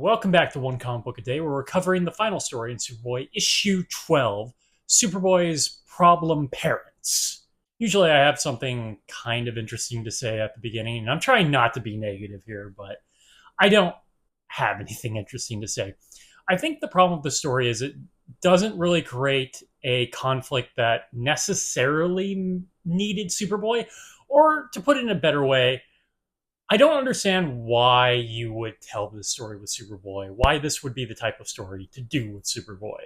Welcome back to One Comic Book a Day, where we're covering the final story in Superboy, issue 12, Superboy's Problem Parents. Usually I have something kind of interesting to say at the beginning, and I'm trying not to be negative here, but I don't have anything interesting to say. I think the problem with the story is it doesn't really create a conflict that necessarily needed Superboy, or to put it in a better way, I don't understand why you would tell this story with Superboy, why this would be the type of story to do with Superboy.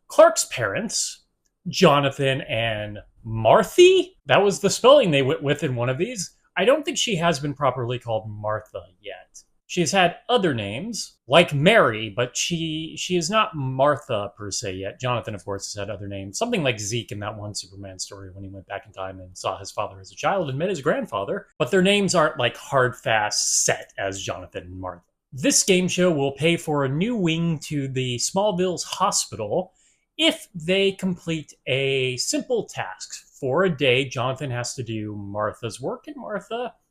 Clark's parents, Jonathan and Marthy, that was the spelling they went with in one of these. I don't think she has been properly called Martha yet. She has had other names, like Mary, but she is not Martha per se yet. Jonathan, of course, has had other names. Something like Zeke in that one Superman story when he went back in time and saw his father as a child and met his grandfather. But their names aren't like hard, fast set as Jonathan and Martha. This game show will pay for a new wing to the Smallville's hospital if they complete a simple task. For a day, Jonathan has to do Martha's work, and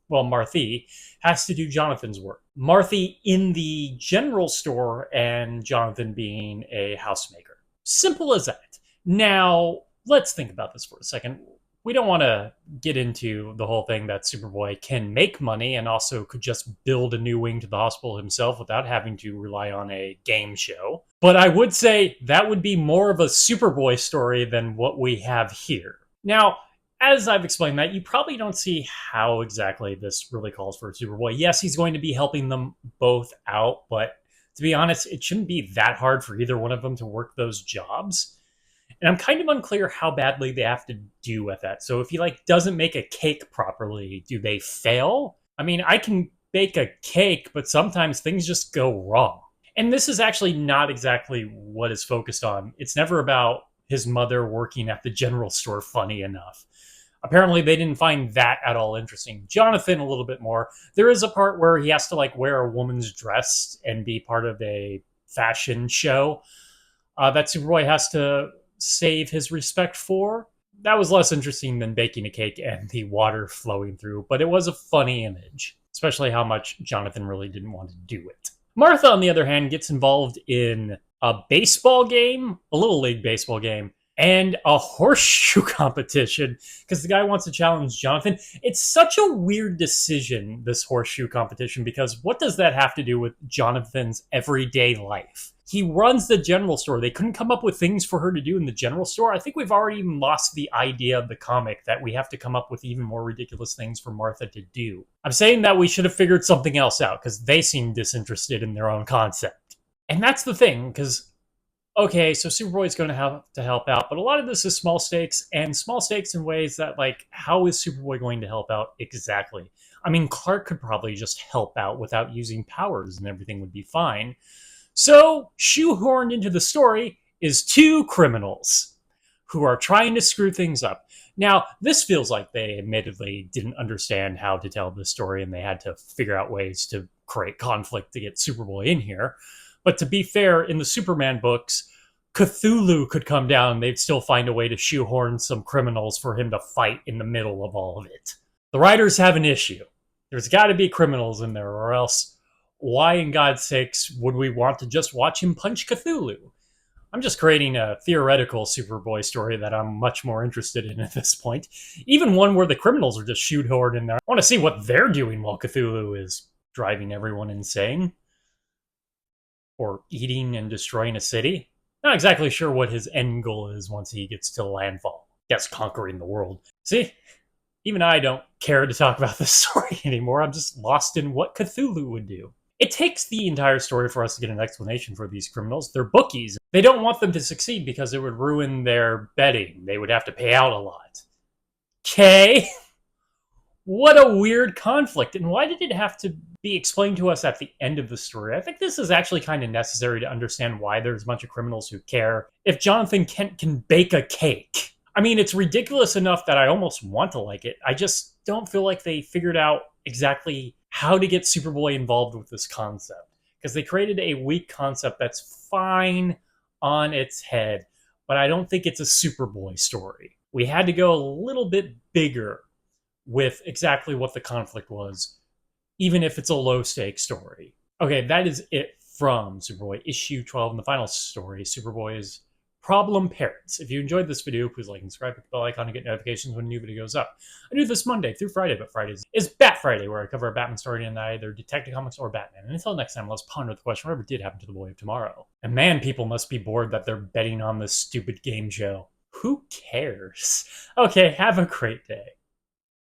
Marthy has to do Jonathan's work. Marthy in the general store and Jonathan being a housemaker. Simple as that. Now, let's think about this for a second. We don't want to get into the whole thing that Superboy can make money and also could just build a new wing to the hospital himself without having to rely on a game show. But I would say that would be more of a Superboy story than what we have here. Now, as I've explained that, you probably don't see how exactly this really calls for Superboy. Yes, he's going to be helping them both out, but to be honest, it shouldn't be that hard for either one of them to work those jobs. And I'm kind of unclear how badly they have to do with that. So if he doesn't make a cake properly, do they fail? I mean, I can bake a cake, but sometimes things just go wrong. And this is actually not exactly what is focused on. It's never about his mother working at the general store, funny enough. Apparently, they didn't find that at all interesting. Jonathan, a little bit more. There is a part where he has to wear a woman's dress and be part of a fashion show that Superboy has to save his respect for. That was less interesting than baking a cake and the water flowing through, but it was a funny image, especially how much Jonathan really didn't want to do it. Martha, on the other hand, gets involved in a baseball game, a Little League baseball game, and a horseshoe competition because the guy wants to challenge Jonathan. It's such a weird decision, this horseshoe competition, because what does that have to do with Jonathan's everyday life? He runs the general store. They couldn't come up with things for her to do in the general store. I think we've already even lost the idea of the comic that we have to come up with even more ridiculous things for Martha to do. I'm saying that we should have figured something else out because they seem disinterested in their own concept. And that's the thing, because okay, so Superboy's going to have to help out, but a lot of this is small stakes, and small stakes in ways that, how is Superboy going to help out exactly? I mean, Clark could probably just help out without using powers and everything would be fine. So, shoehorned into the story is two criminals who are trying to screw things up. Now, this feels like they admittedly didn't understand how to tell this story, and they had to figure out ways to create conflict to get Superboy in here. But to be fair, in the Superman books, Cthulhu could come down and they'd still find a way to shoehorn some criminals for him to fight in the middle of all of it. The writers have an issue. There's got to be criminals in there, or else why in God's sakes would we want to just watch him punch Cthulhu? I'm just creating a theoretical Superboy story that I'm much more interested in at this point. Even one where the criminals are just shoehorned in there. I want to see what they're doing while Cthulhu is driving everyone insane. Or eating and destroying a city. Not exactly sure what his end goal is once he gets to landfall. Yes, conquering the world. See, even I don't care to talk about this story anymore. I'm just lost in what Cthulhu would do. It takes the entire story for us to get an explanation for these criminals. They're bookies. They don't want them to succeed because it would ruin their betting. They would have to pay out a lot. Okay? What a weird conflict. And why did it have to be explained to us at the end of the story? I think this is actually kind of necessary to understand why there's a bunch of criminals who care if Jonathan Kent can bake a cake. I mean, it's ridiculous enough that I almost want to like it. I just don't feel like they figured out exactly how to get Superboy involved with this concept. Because they created a weak concept that's fine on its head, but I don't think it's a Superboy story. We had to go a little bit bigger with exactly what the conflict was, even if it's a low-stakes story. Okay, that is it from Superboy issue 12 and the final story, Superboy's Problem Parents. If you enjoyed this video, please like and subscribe, hit the bell icon to get notifications when a new video goes up. I do this Monday through Friday, but Fridays is Bat Friday, where I cover a Batman story in either Detective Comics or Batman. And until next time, let's ponder the question, whatever did happen to the boy of tomorrow. And man, people must be bored that they're betting on this stupid game show. Who cares? Okay, have a great day.